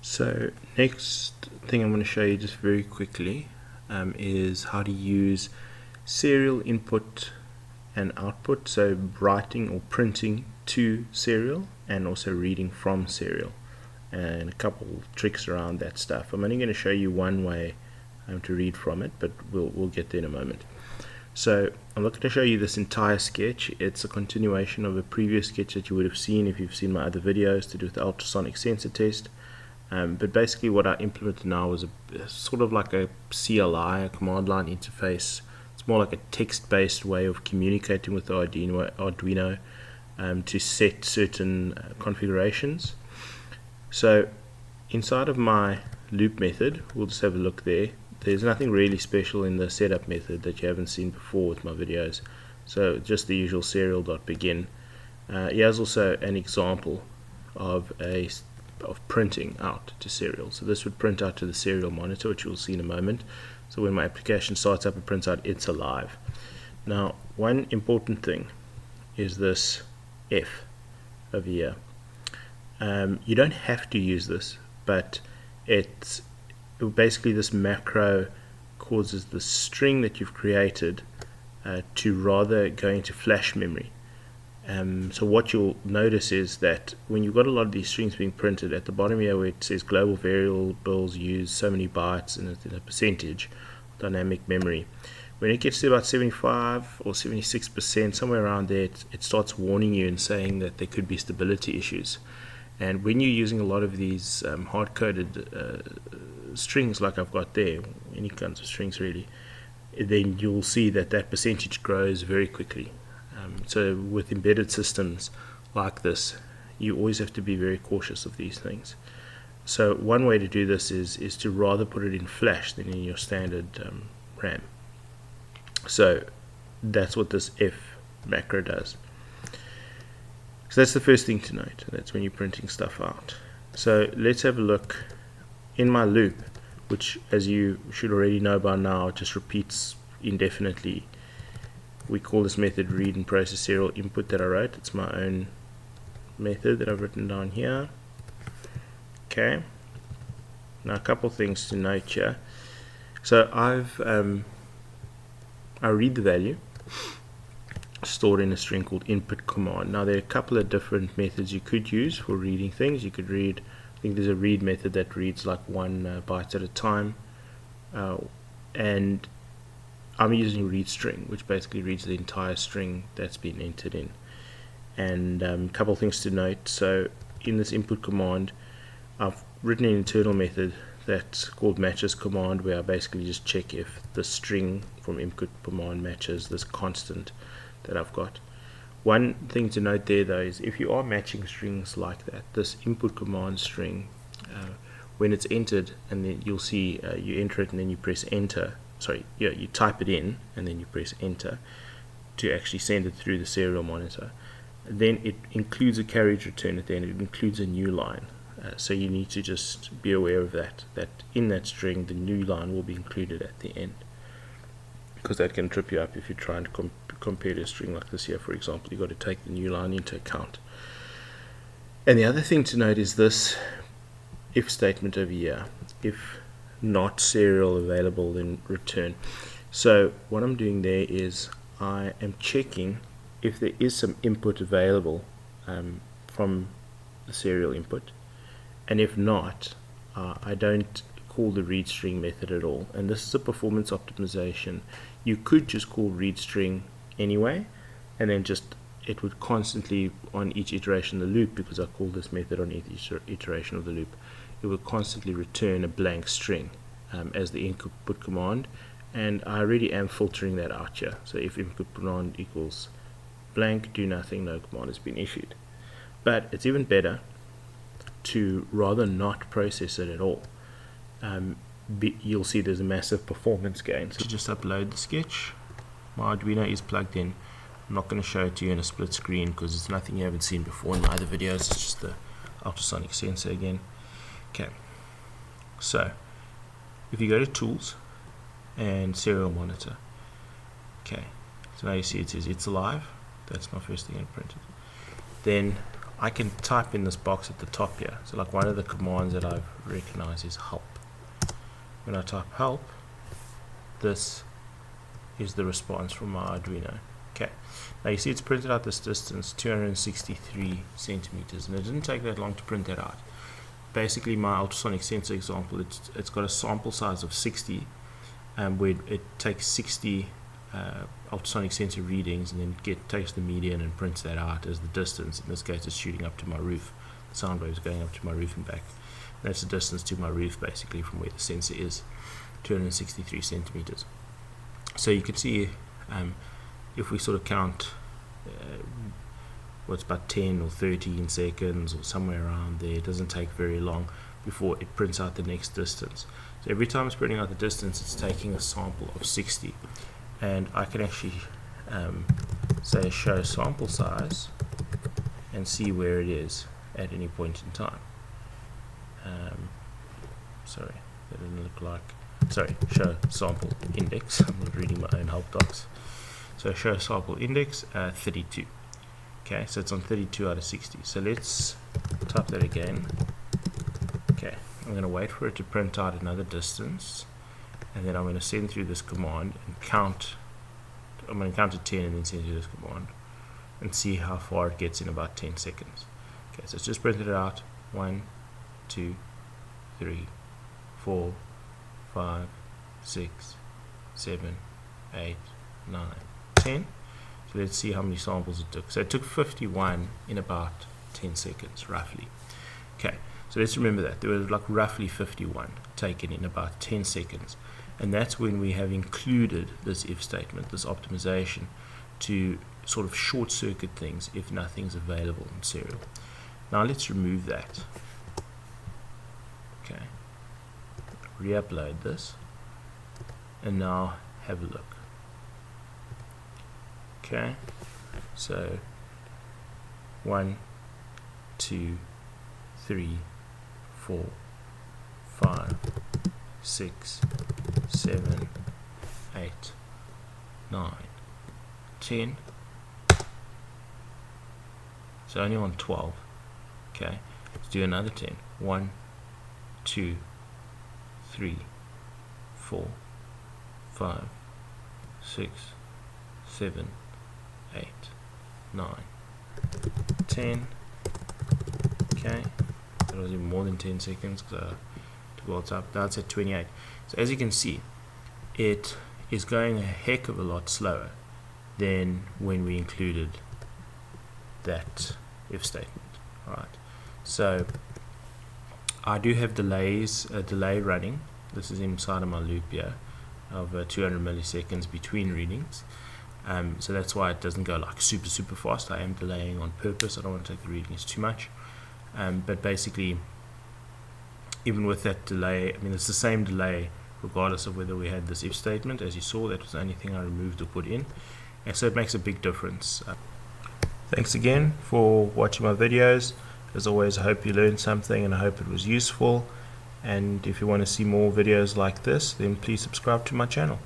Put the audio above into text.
So next thing I'm going to show you just very quickly is how to use serial input and output, so writing or printing to serial and also reading from serial, and a couple tricks around that stuff. I'm only going to show you one way to read from it, but we'll get there in a moment. So I'm not going to show you this entire sketch. It's a continuation of a previous sketch that you would have seen if you've seen my other videos to do with the ultrasonic sensor test. But basically what I implemented now is a sort of like a CLI, a command line interface. It's more like a text-based way of communicating with the Arduino to set certain configurations. So inside of my loop method, we'll just have a look there. There's nothing really special in the setup method that you haven't seen before with my videos. So just the usual serial.begin. Here's also an example of printing out to serial. So this would print out to the serial monitor, which you'll see in a moment. So when my application starts up, it prints out it's alive. Now, one important thing is this F over here. You don't have to use this, but it's basically this macro causes the string that you've created to rather go into flash memory. So what you'll notice is that when you've got a lot of these strings being printed, at the bottom here where it says global variables use so many bytes in a percentage dynamic memory, when it gets to about 75 or 76%, somewhere around there, it starts warning you and saying that there could be stability issues. And when you're using a lot of these hard-coded strings like I've got there, any kinds of strings really, then you'll see that that percentage grows very quickly. So with embedded systems like this, you always have to be very cautious of these things. So one way to do this is to rather put it in flash than in your standard RAM. So that's what this F macro does. So that's the first thing to note. That's when you're printing stuff out. So let's have a look in my loop, which, as you should already know by now, just repeats indefinitely. We call this method read and process serial input that I wrote. It's my own method that I've written down here. Okay. Now a couple things to note here. So I read the value stored in a string called input command. Now there are a couple of different methods you could use for reading things. You could read, I think there's a read method that reads like 1 byte at a time, and I'm using read string, which basically reads the entire string that's been entered in. And a couple of things to note. So in this input command, I've written an internal method that's called matches command, where I basically just check if the string from input command matches this constant that I've got. One thing to note there though is if you are matching strings like that, this input command string, when it's entered, and then you'll see you enter it and then you press enter. You type it in and then you press enter to actually send it through the serial monitor. Then it includes a carriage return at the end. It includes a new line. So you need to just be aware of that in that string the new line will be included at the end, because that can trip you up if you're trying to compare to a string like this here, for example. You've got to take the new line into account. And the other thing to note is this if statement over here. If not serial available, then return. So what I'm doing there is I am checking if there is some input available from the serial input, and if not, I don't call the read string method at all. And this is a performance optimization. You could just call read string anyway, and then just it would constantly, on each iteration of the loop, because I call this method on each iteration of the loop, it will constantly return a blank string as the input command, and I already am filtering that out here. So if input command equals blank, do nothing, no command has been issued. But it's even better to rather not process it at all. You'll see there's a massive performance gain. So just upload the sketch. My Arduino is plugged in. I'm not going to show it to you in a split screen because it's nothing you haven't seen before in my other videos. It's just the ultrasonic sensor again. Okay, so if you go to tools and serial monitor, okay, so now you see it says it's alive. That's my first thing I printed. Then I can type in this box at the top here. So like one of the commands that I've recognized is help. When I type help, this is the response from my Arduino. Okay, now you see it's printed out this distance, 263 centimeters, and it didn't take that long to print that out. Basically, my ultrasonic sensor example, it's got a sample size of 60, where it takes 60 ultrasonic sensor readings, and then takes the median and prints that out as the distance. In this case, it's shooting up to my roof. The sound waves going up to my roof and back. And that's the distance to my roof, basically, from where the sensor is, 263 centimeters. So you can see, if we sort of count what's about 10 or 13 seconds or somewhere around there, it doesn't take very long before it prints out the next distance. So every time it's printing out the distance, it's taking a sample of 60, and I can actually say show sample size and see where it is at any point in time. Sorry, that didn't look like, sorry, show sample index. I'm not reading my own help docs. So show sample index 32. Okay, so it's on 32 out of 60. So let's type that again. Okay, I'm going to wait for it to print out another distance, and then I'm going to send through this command and count. I'm going to count to 10 and then send through this command and see how far it gets in about 10 seconds. Okay, so it's just printed it out. 1, 2, 3, 4, 5, 6, 7, 8, 9, 10. So let's see how many samples it took. So it took 51 in about 10 seconds, roughly. Okay, so let's remember that. There was like roughly 51 taken in about 10 seconds. And that's when we have included this if statement, this optimization, to sort of short circuit things if nothing's available in serial. Now let's remove that. Okay, re-upload this, and now have a look. Okay, so 1, 2, 3, 4, 5, 6, 7, 8, 9, 10. So only on 12. Okay, let's do another 10. 1, 2, 3, 4, 5, 6, 7, 8, 9, 10. Okay, that was even more than 10 seconds because I took all the time. Now it's at 28. So as you can see, it is going a heck of a lot slower than when we included that if statement. Alright, so I do have a delay running. This is inside of my loop here of 200 milliseconds between readings. So that's why it doesn't go like super fast. I am delaying on purpose. I don't want to take the readings too much. But basically, even with that delay, I mean, it's the same delay regardless of whether we had this if statement. As you saw, that was the only thing I removed or put in. And so it makes a big difference. Thanks again for watching my videos. As always, I hope you learned something and I hope it was useful. And if you want to see more videos like this, then please subscribe to my channel.